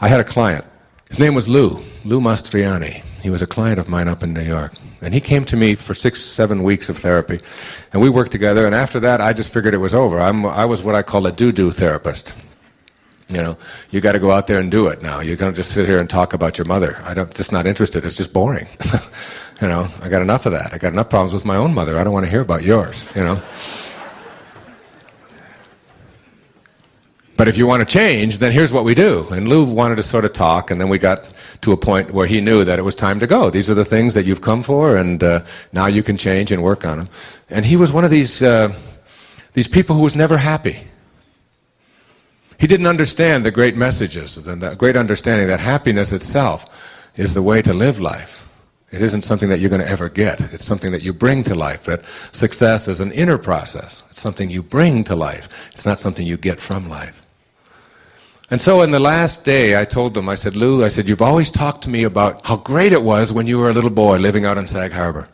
I had a client. His name was Lou Mastriani. He was a client of mine up in New York. And he came to me for 6-7 weeks of therapy, and we worked together, and after that I just figured it was over. I was what I call a do-do therapist. You know, you got to go out there and do it now. You don't just sit here and talk about your mother. Just not interested. It's just boring. You know, I got enough of that. I got enough problems with my own mother. I don't want to hear about yours, you know. But if you want to change, then here's what we do. And Lou wanted to sort of talk, and then we got to a point where he knew that it was time to go. These are the things that you've come for, and now you can change and work on them. And he was one of these people who was never happy. He didn't understand the great messages, and the great understanding that happiness itself is the way to live life. It isn't something that you're going to ever get. It's something that you bring to life, that success is an inner process. It's something you bring to life. It's not something you get from life. And so in the last day, I told them, I said, Lou, I said, you've always talked to me about how great it was when you were a little boy living out in Sag Harbor,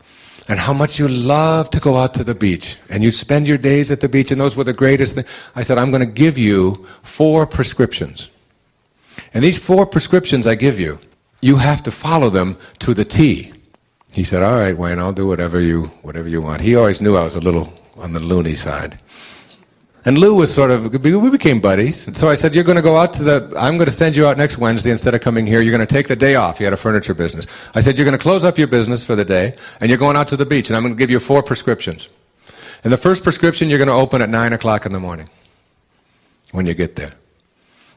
and how much you loved to go out to the beach, and you'd spend your days at the beach, and those were the greatest things. I said, I'm going to give you 4 prescriptions. And these 4 prescriptions I give you, you have to follow them to the T. He said, all right, Wayne, I'll do whatever you want. He always knew I was a little on the loony side. And Lou was sort of, we became buddies. And so I said, you're going to go out I'm going to send you out next Wednesday instead of coming here. You're going to take the day off. He had a furniture business. I said, you're going to close up your business for the day, and you're going out to the beach, and I'm going to give you 4 prescriptions. And the first prescription you're going to open at 9 o'clock in the morning when you get there.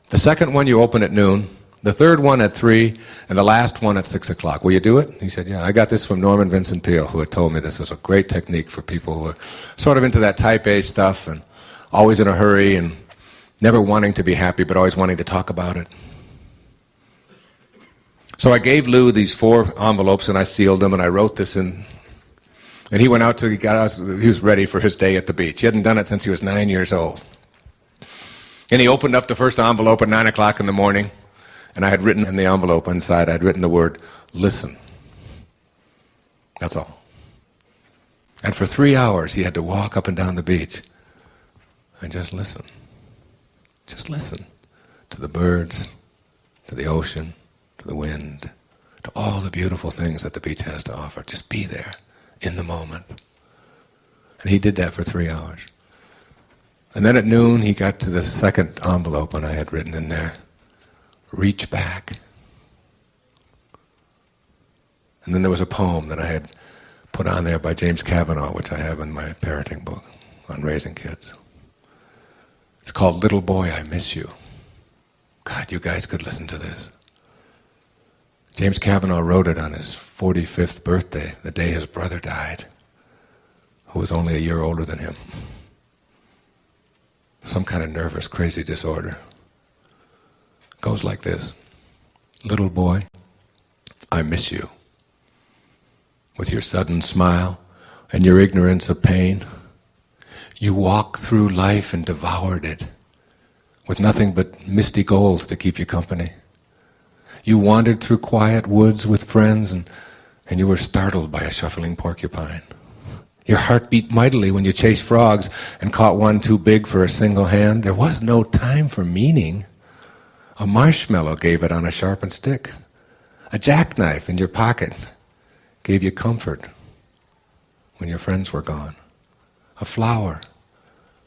The second one you open at noon. The third one at 3, and the last one at 6 o'clock. Will you do it? He said, yeah. I got this from Norman Vincent Peale, who had told me this was a great technique for people who are sort of into that type A stuff and always in a hurry and never wanting to be happy but always wanting to talk about it. So I gave Lou these 4 envelopes, and I sealed them, and I wrote this in. And he went out he was ready for his day at the beach. He hadn't done it since he was 9 years old. And he opened up the first envelope at 9 o'clock in the morning, and I had written in the envelope inside, I'd written the word, listen. That's all. And for 3 hours, he had to walk up and down the beach and just listen. Just listen to the birds, to the ocean, to the wind, to all the beautiful things that the beach has to offer. Just be there in the moment. And he did that for 3 hours. And then at noon, he got to the second envelope, and I had written in there, reach back. And then there was a poem that I had put on there by James Cavanaugh, which I have in my parenting book on raising kids. It's called Little Boy, I Miss You. God, you guys could listen to this. James Cavanaugh wrote it on his 45th birthday, the day his brother died, who was only a year older than him. Some kind of nervous, crazy disorder. Goes like this. Little boy, I miss you. With your sudden smile and your ignorance of pain, you walked through life and devoured it, with nothing but misty goals to keep you company. You wandered through quiet woods with friends, and you were startled by a shuffling porcupine. Your heart beat mightily when you chased frogs and caught one too big for a single hand. There was no time for meaning. A marshmallow gave it on a sharpened stick. A jackknife in your pocket gave you comfort when your friends were gone. A flower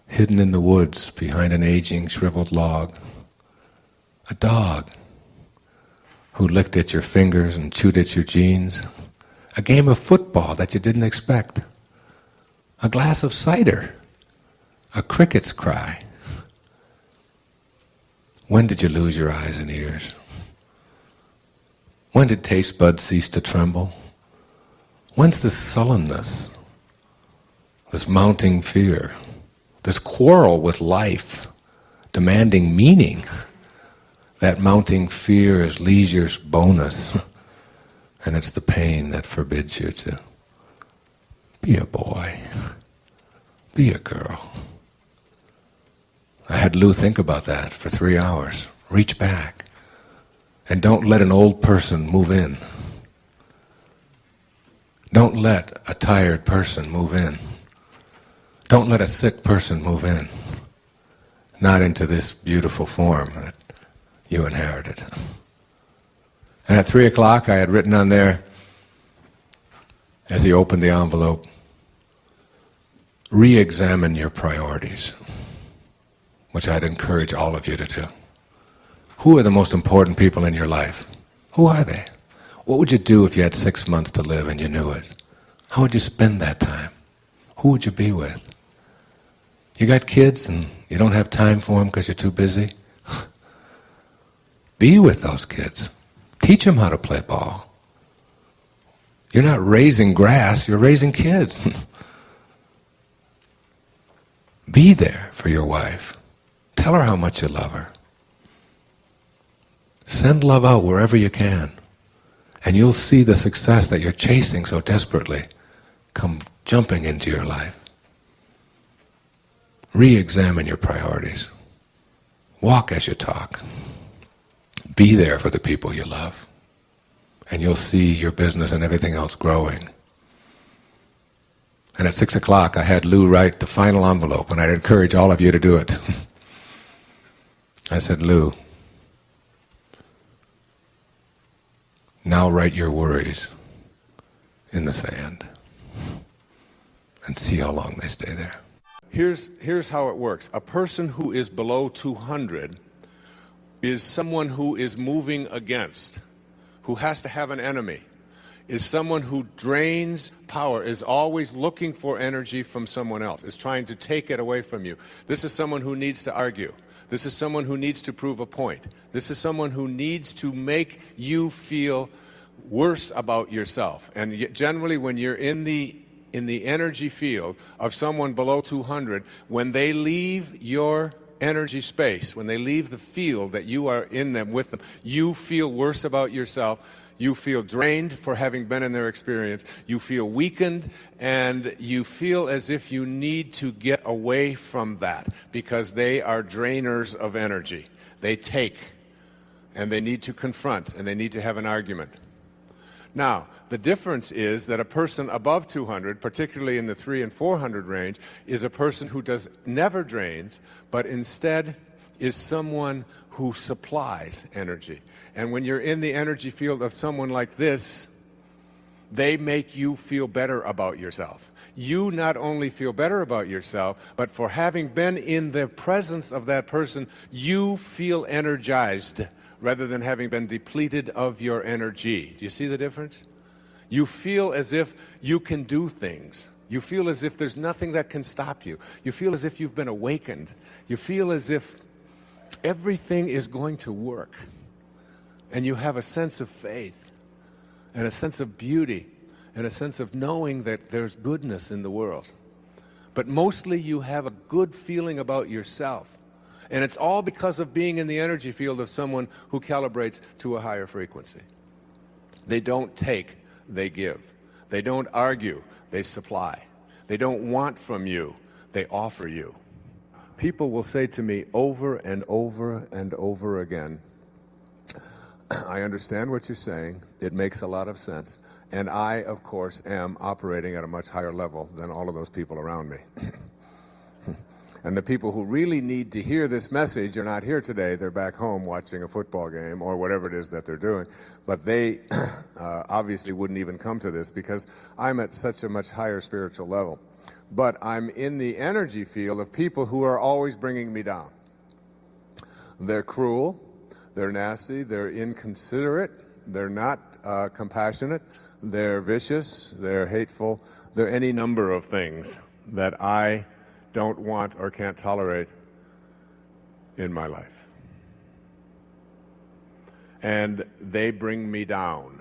hidden in the woods behind an aging, shriveled log. A dog who licked at your fingers and chewed at your jeans. A game of football that you didn't expect. A glass of cider. A cricket's cry. When did you lose your eyes and ears? When did taste buds cease to tremble? When's this sullenness, this mounting fear, this quarrel with life, demanding meaning? That mounting fear is leisure's bonus, and it's the pain that forbids you to be a boy, be a girl. I had Lou think about that for 3 hours. Reach back, and don't let an old person move in. Don't let a tired person move in. Don't let a sick person move in. Not into this beautiful form that you inherited. And at 3 o'clock, I had written on there, as he opened the envelope, re-examine your priorities, which I'd encourage all of you to do. Who are the most important people in your life? Who are they? What would you do if you had 6 months to live and you knew it? How would you spend that time? Who would you be with? You got kids and you don't have time for them because you're too busy? Be with those kids. Teach them how to play ball. You're not raising grass, you're raising kids. Be there for your wife. Tell her how much you love her. Send love out wherever you can, and you'll see the success that you're chasing so desperately come jumping into your life. Re-examine your priorities. Walk as you talk. Be there for the people you love, and you'll see your business and everything else growing. And at 6 o'clock, I had Lou write the final envelope, and I'd encourage all of you to do it. I said, Lou, now write your worries in the sand and see how long they stay there. Here's how it works. A person who is below 200 is someone who is moving against, who has to have an enemy, is someone who drains power, is always looking for energy from someone else, is trying to take it away from you. This is someone who needs to argue. This is someone who needs to prove a point. This is someone who needs to make you feel worse about yourself. And generally when you're in the energy field of someone below 200, when they leave your energy space, when they leave the field that you are in them with them, you feel worse about yourself. You feel drained for having been in their experience. You feel weakened, and you feel as if you need to get away from that because they are drainers of energy. They take, and they need to confront, and they need to have an argument. Now, the difference is that a person above 200, particularly in the 300 and 400 range, is a person who never drains, but instead is someone who supplies energy. And when you're in the energy field of someone like this, they make you feel better about yourself. You not only feel better about yourself, but for having been in the presence of that person, you feel energized rather than having been depleted of your energy. Do you see the difference? You feel as if you can do things. You feel as if there's nothing that can stop you. You feel as if you've been awakened. You feel as if everything is going to work. And you have a sense of faith and a sense of beauty and a sense of knowing that there's goodness in the world. But mostly you have a good feeling about yourself. And it's all because of being in the energy field of someone who calibrates to a higher frequency. They don't take, they give. They don't argue, they supply. They don't want from you, they offer you. People will say to me over and over and over again, I understand what you're saying. It makes a lot of sense. And I, of course, am operating at a much higher level than all of those people around me. And the people who really need to hear this message are not here today. They're back home watching a football game or whatever it is that they're doing. But they obviously wouldn't even come to this because I'm at such a much higher spiritual level. But I'm in the energy field of people who are always bringing me down. They're cruel. They're nasty, they're inconsiderate, they're not compassionate, they're vicious, they're hateful, they're any number of things that I don't want or can't tolerate in my life. And they bring me down.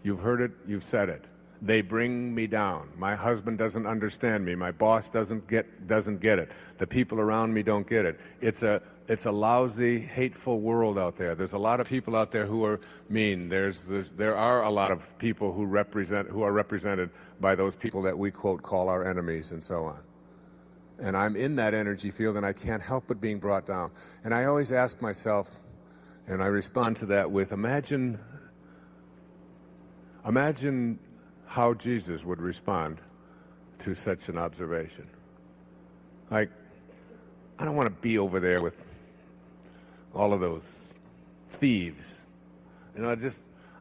You've heard it, you've said it. They bring me down. My husband doesn't understand me. My boss doesn't get it. The people around me don't get it. It's a lousy, hateful world out there. There's a lot of people out there who are mean. There are a lot of people who are represented by those people that we quote call our enemies and so on. And I'm in that energy field and I can't help but being brought down. And I always ask myself, and I respond to that with imagine how Jesus would respond to such an observation. Like, I don't want to be over there with all of those thieves. You know,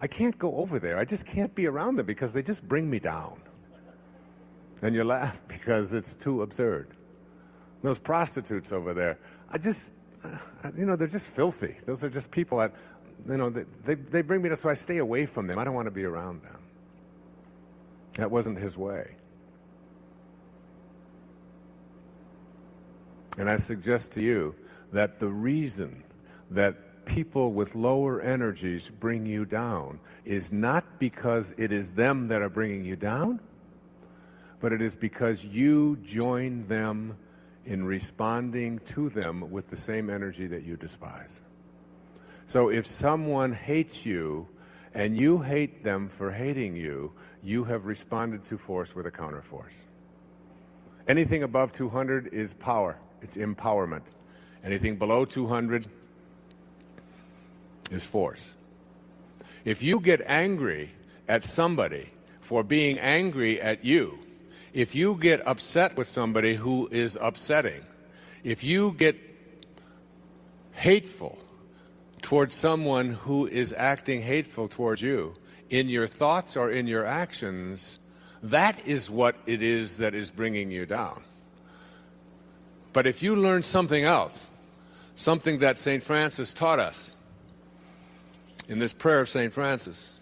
I can't go over there. I just can't be around them because they just bring me down. And you laugh because it's too absurd. Those prostitutes over there, they're just filthy. Those are just people that, they bring me down, so I stay away from them. I don't want to be around them. That wasn't his way. And I suggest to you that the reason that people with lower energies bring you down is not because it is them that are bringing you down, but it is because you join them in responding to them with the same energy that you despise. So if someone hates you and you hate them for hating you, you have responded to force with a counterforce. Anything above 200 is power. It's empowerment. Anything below 200 is force. If you get angry at somebody for being angry at you, if you get upset with somebody who is upsetting, if you get hateful towards someone who is acting hateful towards you, in your thoughts or in your actions, that is what it is that is bringing you down. But if you learn something else, something that St. Francis taught us in this prayer of St. Francis,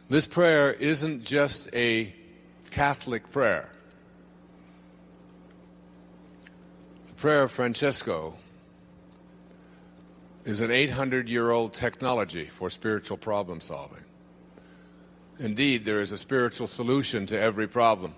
this prayer isn't just a Catholic prayer. The prayer of Francesco is an 800-year-old technology for spiritual problem solving. Indeed, there is a spiritual solution to every problem.